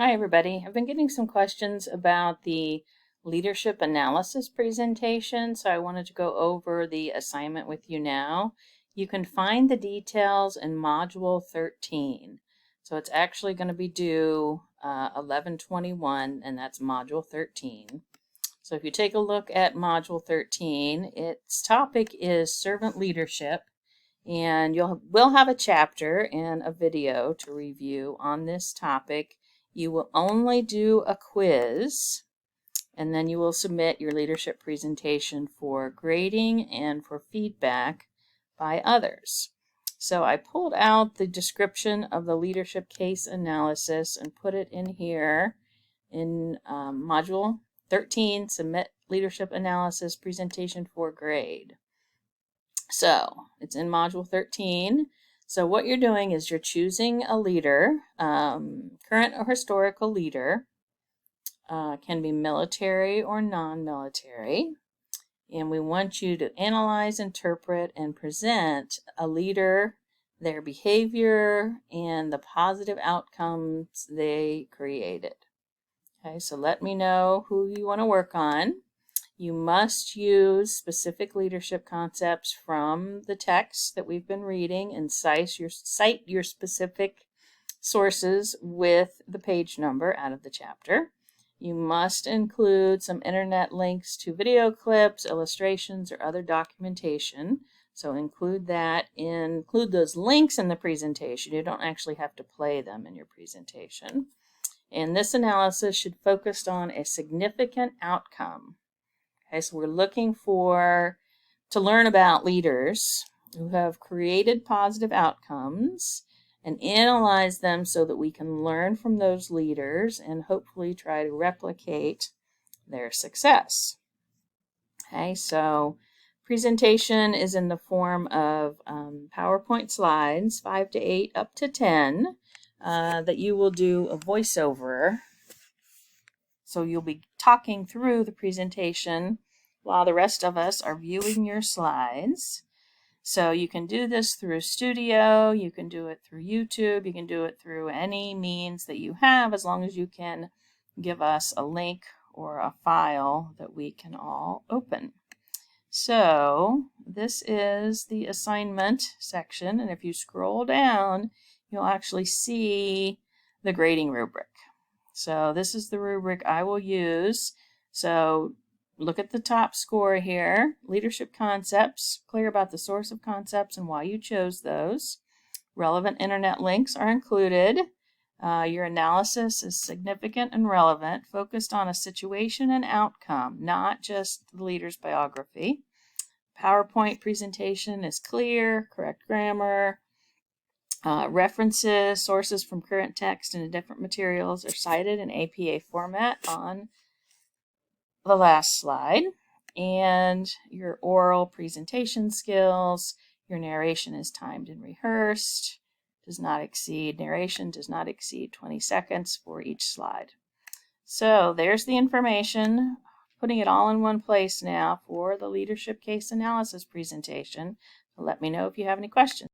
Hi, everybody. I've been getting some questions about the leadership analysis presentation, so I wanted to go over the assignment with you now. You can find the details in Module 13. So it's actually going to be due 11/21, and that's Module 13. So if you take a look at Module 13, its topic is servant leadership, and we'll have a chapter and a video to review on this topic. You will only do a quiz, and then you will submit your leadership presentation for grading and for feedback by others. So I pulled out the description of the leadership case analysis and put it in here in Module 13, Submit Leadership Analysis Presentation for Grade. So it's in Module 13. So what you're doing is you're choosing a leader, current or historical leader, can be military or non-military, and we want you to analyze, interpret, and present a leader, their behavior, and the positive outcomes they created. Okay, so let me know who you want to work on. You must use specific leadership concepts from the text that we've been reading and cite your specific sources with the page number out of the chapter. You must include some internet links to video clips, illustrations, or other documentation. So include those links in the presentation. You don't actually have to play them in your presentation. And this analysis should focus on a significant outcome. Okay, so we're looking to learn about leaders who have created positive outcomes and analyze them so that we can learn from those leaders and hopefully try to replicate their success. Okay, so presentation is in the form of PowerPoint slides, 5 to 8, up to 10, that you will do a voiceover. So you'll be talking through the presentation while the rest of us are viewing your slides. So you can do this through Studio, you can do it through YouTube, you can do it through any means that you have, as long as you can give us a link or a file that we can all open. So this is the assignment section, and if you scroll down, you'll actually see the grading rubric. So this is the rubric I will use. So look at the top score here. Leadership concepts, clear about the source of concepts and why you chose those. Relevant internet links are included. Your analysis is significant and relevant, focused on a situation and outcome, not just the leader's biography. PowerPoint presentation is clear, correct grammar. References, sources from current text and different materials are cited in APA format on the last slide. And your oral presentation skills, your narration is timed and rehearsed, narration does not exceed 20 seconds for each slide. So there's the information, putting it all in one place now for the leadership case analysis presentation. Let me know if you have any questions.